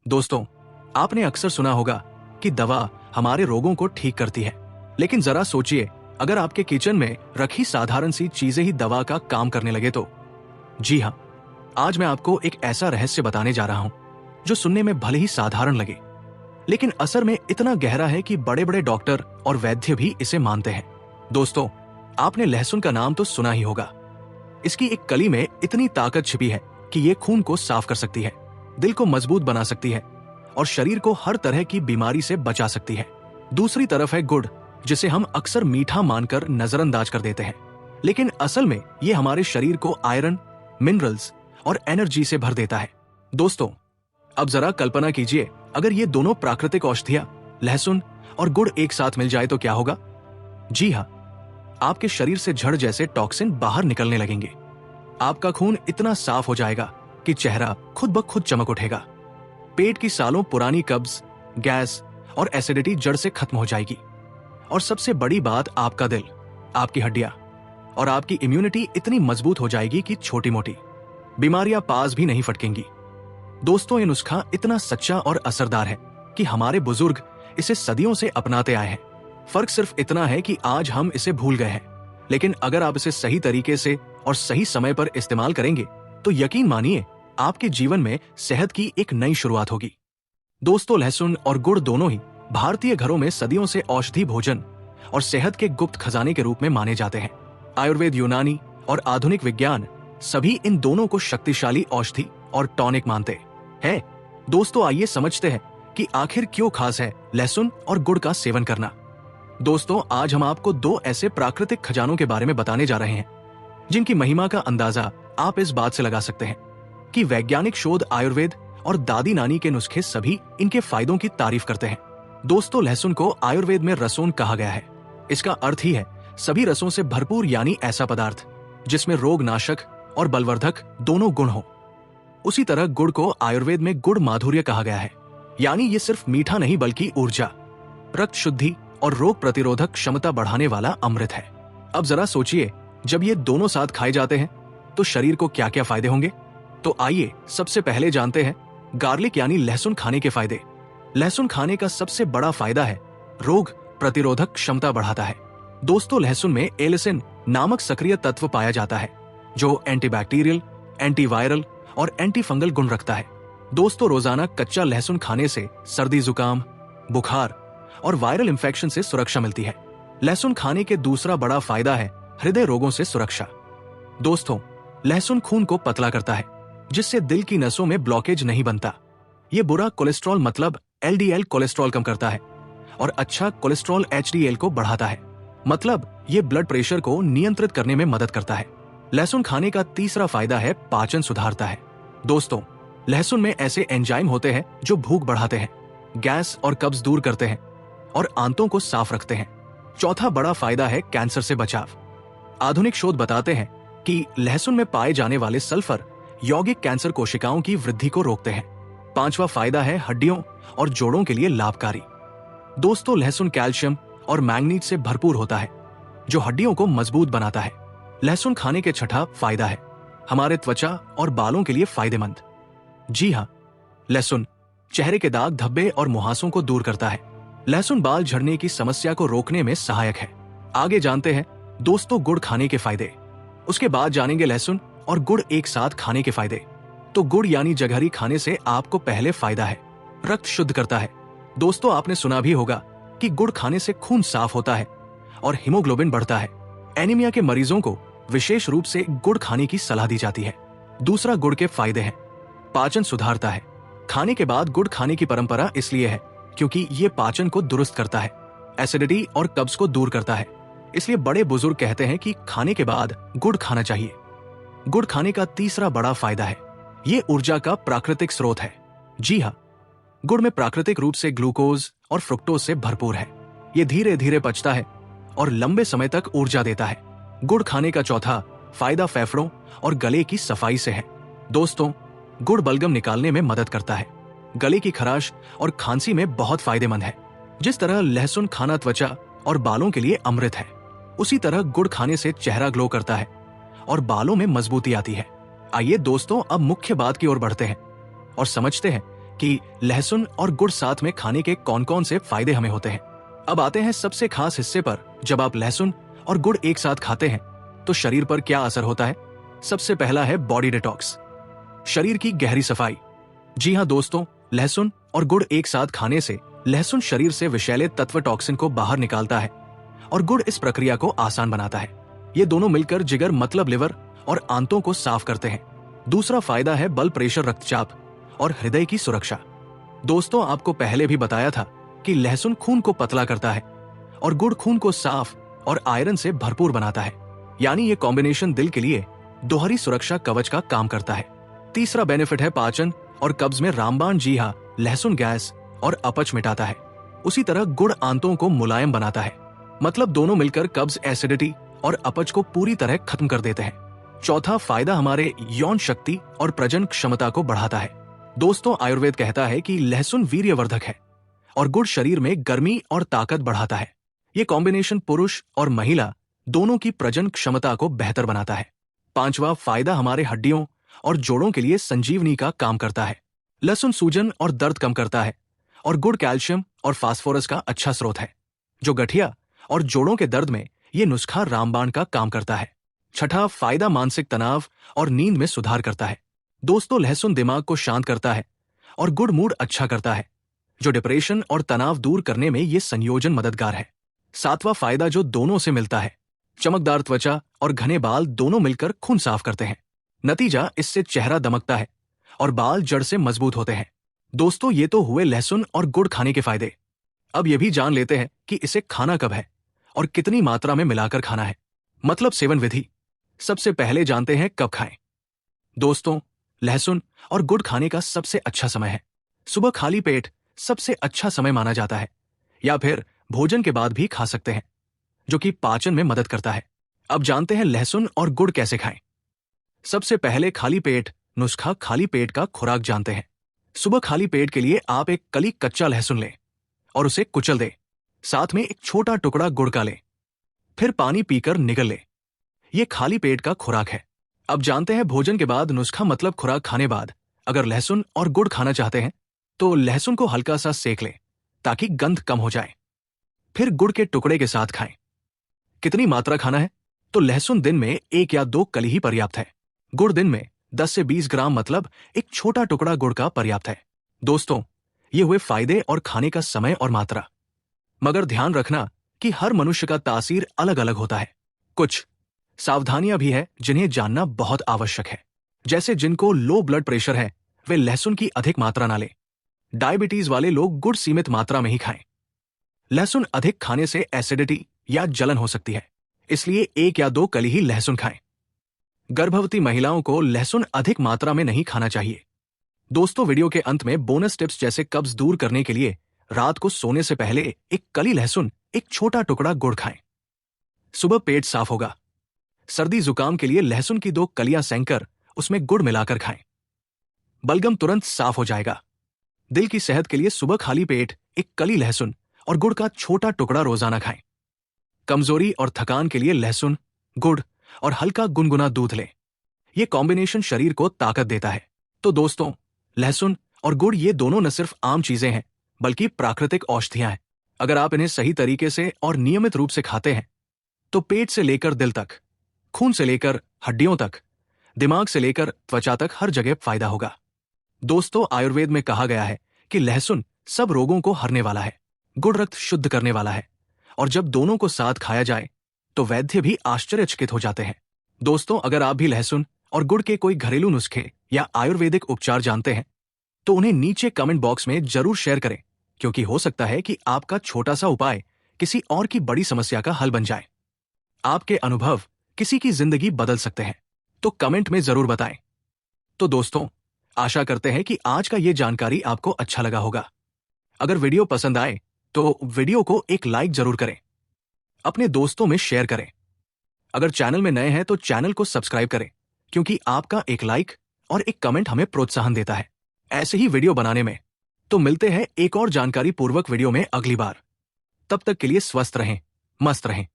दोस्तों, आपने अक्सर सुना होगा कि दवा हमारे रोगों को ठीक करती है, लेकिन जरा सोचिए, अगर आपके किचन में रखी साधारण सी चीजें ही दवा का काम करने लगे तो। जी हाँ, आज मैं आपको एक ऐसा रहस्य बताने जा रहा हूं जो सुनने में भले ही साधारण लगे, लेकिन असर में इतना गहरा है कि बड़े बड़े डॉक्टर और वैद्य भी इसे मानते हैं। दोस्तों, आपने लहसुन का नाम तो सुना ही होगा। इसकी एक कली में इतनी ताकत छिपी है कि ये खून को साफ कर सकती है, दिल को मजबूत बना सकती है और शरीर को हर तरह की बीमारी से बचा सकती है। दूसरी तरफ है गुड़, जिसे हम अक्सर मीठा मानकर नजरअंदाज कर देते हैं, लेकिन असल में ये हमारे शरीर को आयरन, मिनरल्स और एनर्जी से भर देता है। दोस्तों, अब जरा कल्पना कीजिए, अगर ये दोनों प्राकृतिक औषधियां लहसुन और गुड़ एक साथ मिल जाए तो क्या होगा। जी हाँ, आपके शरीर से झड़ जैसे टॉक्सिन बाहर निकलने लगेंगे। आपका खून इतना साफ हो जाएगा कि चेहरा खुद ब खुद चमक उठेगा। पेट की सालों पुरानी कब्ज, गैस और एसिडिटी जड़ से खत्म हो जाएगी। और सबसे बड़ी बात, आपका दिल, आपकी हड्डियां और आपकी इम्यूनिटी इतनी मजबूत हो जाएगी कि छोटी मोटी बीमारियां पास भी नहीं फटकेंगी। दोस्तों, ये नुस्खा इतना सच्चा और असरदार है कि हमारे बुजुर्ग इसे सदियों से अपनाते आए हैं। फर्क सिर्फ इतना है कि आज हम इसे भूल गए हैं, लेकिन अगर आप इसे सही तरीके से और सही समय पर इस्तेमाल करेंगे तो यकीन मानिए, आपके जीवन में सेहत की एक नई शुरुआत होगी। दोस्तों, लहसुन और गुड़ दोनों ही भारतीय घरों में सदियों से औषधि भोजन और सेहत के गुप्त खजाने के रूप में माने जाते हैं। आयुर्वेद, यूनानी और आधुनिक विज्ञान सभी इन दोनों को शक्तिशाली औषधि और टॉनिक मानते हैं। दोस्तों, आइए समझते हैं कि आखिर क्यों खास है लहसुन और गुड़ का सेवन करना। दोस्तों, आज हम आपको दो ऐसे प्राकृतिक खजानों के बारे में बताने जा रहे हैं जिनकी महिमा का अंदाजा आप इस बात से लगा सकते हैं कि वैज्ञानिक शोध, आयुर्वेद और दादी नानी के नुस्खे सभी इनके फायदों की तारीफ करते हैं। दोस्तों, लहसुन को आयुर्वेद में रसोन कहा गया है। इसका अर्थ ही है सभी रसों से भरपूर, यानी ऐसा पदार्थ जिसमें रोग नाशक और बलवर्धक दोनों गुण हो। उसी तरह गुड़ को आयुर्वेद में गुड़ माधुर्य कहा गया है, यानी ये सिर्फ मीठा नहीं बल्कि ऊर्जा, रक्त शुद्धि और रोग प्रतिरोधक क्षमता बढ़ाने वाला अमृत है। अब जरा सोचिए, जब ये दोनों साथ खाए जाते हैं तो शरीर को क्या क्या फायदे होंगे। तो आइए सबसे पहले जानते हैं गार्लिक यानी लहसुन खाने के फायदे। लहसुन खाने का सबसे बड़ा फायदा है रोग प्रतिरोधक क्षमता बढ़ाता है। दोस्तों, लहसुन में एलिसिन नामक सक्रिय तत्व पाया जाता है जो एंटीबैक्टीरियल, एंटीवायरल और एंटीफंगल गुण रखता है। दोस्तों, रोजाना कच्चा लहसुन खाने से सर्दी, जुकाम, बुखार और वायरल इंफेक्शन से सुरक्षा मिलती है। लहसुन खाने के दूसरा बड़ा फायदा है हृदय रोगों से सुरक्षा। दोस्तों, लहसुन खून को पतला करता है, जिससे दिल की नसों में ब्लॉकेज नहीं बनता। ये बुरा कोलेस्ट्रॉल मतलब एलडीएल कोलेस्ट्रॉल कम करता है और अच्छा कोलेस्ट्रॉल एचडीएल को बढ़ाता है, मतलब ये ब्लड प्रेशर को नियंत्रित करने में मदद करता है। लहसुन खाने का तीसरा फायदा है पाचन सुधारता है। दोस्तों, लहसुन में ऐसे एंजाइम होते हैं जो भूख बढ़ाते हैं, गैस और कब्ज दूर करते हैं और आंतों को साफ रखते हैं। चौथा बड़ा फायदा है कैंसर से बचाव। आधुनिक शोध बताते हैं कि लहसुन में पाए जाने वाले सल्फर यौगिक कैंसर कोशिकाओं की वृद्धि को रोकते हैं। पांचवा फायदा है हड्डियों और जोड़ों के लिए लाभकारी। दोस्तों, लहसुन कैल्शियम और मैंगनीज से भरपूर होता है जो हड्डियों को मजबूत बनाता है। लहसुन खाने के छठा फायदा है हमारे त्वचा और बालों के लिए फायदेमंद। जी हाँ, लहसुन चेहरे के दाग, धब्बे और मुहासों को दूर करता है। लहसुन बाल झड़ने की समस्या को रोकने में सहायक है। आगे जानते हैं दोस्तों गुड़ खाने के फायदे। उसके बाद जानेंगे लहसुन और गुड़ एक साथ खाने के फायदे। तो गुड़ यानी जगहरी खाने से आपको पहले फायदा है, रक्त शुद्ध करता है। दोस्तों, आपने सुना भी होगा कि गुड़ खाने से खून साफ होता है और हीमोग्लोबिन बढ़ता है। एनीमिया के मरीजों को विशेष रूप से गुड़ खाने की सलाह दी जाती है। दूसरा, गुड़ के फायदे हैं पाचन सुधारता है। खाने के बाद गुड़ खाने की परंपरा इसलिए है क्योंकि ये पाचन को दुरुस्त करता है, एसिडिटी और कब्ज को दूर करता है। इसलिए बड़े बुजुर्ग कहते हैं कि खाने के बाद गुड़ खाना चाहिए। गुड़ खाने का तीसरा बड़ा फायदा है ये ऊर्जा का प्राकृतिक स्रोत है। जी हाँ, गुड़ में प्राकृतिक रूप से ग्लूकोज और फ्रुक्टोज से भरपूर है। ये धीरे धीरे पचता है और लंबे समय तक ऊर्जा देता है। गुड़ खाने का चौथा फायदा फेफड़ों और गले की सफाई से है। दोस्तों, गुड़ बलगम निकालने में मदद करता है। गले की खराश और खांसी में बहुत फायदेमंद है। जिस तरह लहसुन खाना त्वचा और बालों के लिए अमृत है, उसी तरह गुड़ खाने से चेहरा ग्लो करता है और बालों में मजबूती आती है। आइए दोस्तों, अब मुख्य बात की ओर बढ़ते हैं और समझते हैं कि लहसुन और गुड़ साथ में खाने के कौन कौन से फायदे हमें होते हैं। अब आते हैं सबसे खास हिस्से पर। जब आप लहसुन और गुड़ एक साथ खाते हैं तो शरीर पर क्या असर होता है। सबसे पहला है बॉडी डिटॉक्स, शरीर की गहरी सफाई। जी हाँ दोस्तों, लहसुन और गुड़ एक साथ खाने से लहसुन शरीर से विषैले तत्व टॉक्सिन को बाहर निकालता है और गुड़ इस प्रक्रिया को आसान बनाता है। ये दोनों मिलकर जिगर मतलब लिवर और आंतों को साफ करते हैं। दूसरा फायदा है ब्लड प्रेशर, रक्तचाप और हृदय की सुरक्षा। दोस्तों, आपको पहले भी बताया था कि लहसुन खून को पतला करता है और गुड़ खून को साफ और आयरन से भरपूर बनाता है। यानी ये कॉम्बिनेशन दिल के लिए दोहरी सुरक्षा कवच का काम करता है। तीसरा बेनिफिट है पाचन और कब्ज में रामबाण। जी हाँ, लहसुन गैस और अपच मिटाता है, उसी तरह गुड़ आंतों को मुलायम बनाता है। मतलब दोनों मिलकर कब्ज, एसिडिटी और अपच को पूरी तरह खत्म कर देते हैं। चौथा फायदा हमारे यौन शक्ति और प्रजनन क्षमता को बढ़ाता है। दोस्तों, आयुर्वेद कहता है कि लहसुन वीर्यवर्धक है और गुड़ शरीर में गर्मी और ताकत बढ़ाता है। ये कॉम्बिनेशन पुरुष और महिला दोनों की प्रजनन क्षमता को बेहतर बनाता है। पांचवा फायदा हमारे हड्डियों और जोड़ों के लिए संजीवनी का काम करता है। लहसुन सूजन और दर्द कम करता है और गुड़ कैल्शियम और फास्फोरस का अच्छा स्रोत है, जो गठिया और जोड़ों के दर्द में ये नुस्खा रामबाण का काम करता है। छठा फायदा मानसिक तनाव और नींद में सुधार करता है। दोस्तों, लहसुन दिमाग को शांत करता है और गुड़ मूड अच्छा करता है, जो डिप्रेशन और तनाव दूर करने में ये संयोजन मददगार है। सातवां फायदा जो दोनों से मिलता है, चमकदार त्वचा और घने बाल दोनों मिलकर खून साफ करते हैं। नतीजा, इससे चेहरा दमकता है और बाल जड़ से मजबूत होते हैं। दोस्तों, ये तो हुए लहसुन और गुड़ खाने के फायदे। अब ये भी जान लेते हैं कि इसे खाना कब है और कितनी मात्रा में मिलाकर खाना है, मतलब सेवन विधि। सबसे पहले जानते हैं कब खाएं। दोस्तों, लहसुन और गुड़ खाने का सबसे अच्छा समय है सुबह खाली पेट, सबसे अच्छा समय माना जाता है, या फिर भोजन के बाद भी खा सकते हैं, जो कि पाचन में मदद करता है। अब जानते हैं लहसुन और गुड़ कैसे खाएं। सबसे पहले खाली पेट नुस्खा। खाली पेट का खुराक जानते हैं। सुबह खाली पेट के लिए आप एक कली कच्चा लहसुन लें और उसे कुचल दें। साथ में एक छोटा टुकड़ा गुड़ का लें, फिर पानी पीकर निगल लें। यह खाली पेट का खुराक है। अब जानते हैं भोजन के बाद नुस्खा, मतलब खुराक खाने बाद अगर लहसुन और गुड़ खाना चाहते हैं तो लहसुन को हल्का सा सेक लें ताकि गंध कम हो जाए, फिर गुड़ के टुकड़े के साथ खाएं। कितनी मात्रा खाना है? तो लहसुन दिन में 1 या 2 कली ही पर्याप्त है। गुड़ दिन में 10 से 20 ग्राम, मतलब एक छोटा टुकड़ा गुड़ का पर्याप्त है। दोस्तों, ये हुए फायदे और खाने का समय और मात्रा। मगर ध्यान रखना कि हर मनुष्य का तासीर अलग अलग होता है। कुछ सावधानियां भी है जिन्हें जानना बहुत आवश्यक है। जैसे जिनको लो ब्लड प्रेशर है वे लहसुन की अधिक मात्रा ना लें। डायबिटीज वाले लोग गुड़ सीमित मात्रा में ही खाएं। लहसुन अधिक खाने से एसिडिटी या जलन हो सकती है, इसलिए 1 या 2 कली ही लहसुन खाएं। गर्भवती महिलाओं को लहसुन अधिक मात्रा में नहीं खाना चाहिए। दोस्तों, वीडियो के अंत में बोनस टिप्स, जैसे कब्ज दूर करने के लिए रात को सोने से पहले 1 कली लहसुन, 1 छोटा टुकड़ा गुड़ खाएं। सुबह पेट साफ होगा। सर्दी जुकाम के लिए लहसुन की 2 कलियां सेंकर उसमें गुड़ मिलाकर खाएं। बलगम तुरंत साफ हो जाएगा। दिल की सेहत के लिए सुबह खाली पेट 1 कली लहसुन और गुड़ का छोटा टुकड़ा रोजाना खाएं। कमजोरी और थकान के लिए लहसुन, गुड़ और हल्का गुनगुना दूध लें। यह कॉम्बिनेशन शरीर को ताकत देता है। तो दोस्तों, लहसुन और गुड़ ये दोनों न सिर्फ आम चीजें हैं बल्कि प्राकृतिक औषधियां हैं। अगर आप इन्हें सही तरीके से और नियमित रूप से खाते हैं तो पेट से लेकर दिल तक, खून से लेकर हड्डियों तक, दिमाग से लेकर त्वचा तक हर जगह फायदा होगा। दोस्तों, आयुर्वेद में कहा गया है कि लहसुन सब रोगों को हरने वाला है, गुड़ रक्त शुद्ध करने वाला है, और जब दोनों को साथ खाया जाए तो वैद्य भी आश्चर्यचकित हो जाते हैं। दोस्तों, अगर आप भी लहसुन और गुड़ के कोई घरेलू नुस्खे या आयुर्वेदिक उपचार जानते हैं तो उन्हें नीचे कमेंट बॉक्स में जरूर शेयर करें, क्योंकि हो सकता है कि आपका छोटा सा उपाय किसी और की बड़ी समस्या का हल बन जाए। आपके अनुभव किसी की जिंदगी बदल सकते हैं, तो कमेंट में जरूर बताएं। तो दोस्तों, आशा करते हैं कि आज का ये जानकारी आपको अच्छा लगा होगा। अगर वीडियो पसंद आए तो वीडियो को एक लाइक जरूर करें, अपने दोस्तों में शेयर करें। अगर चैनल में नए हैं तो चैनल को सब्सक्राइब करें, क्योंकि आपका एक लाइक और एक कमेंट हमें प्रोत्साहन देता है ऐसे ही वीडियो बनाने में। तो मिलते हैं एक और जानकारी पूर्वक वीडियो में अगली बार। तब तक के लिए स्वस्थ रहें, मस्त रहें।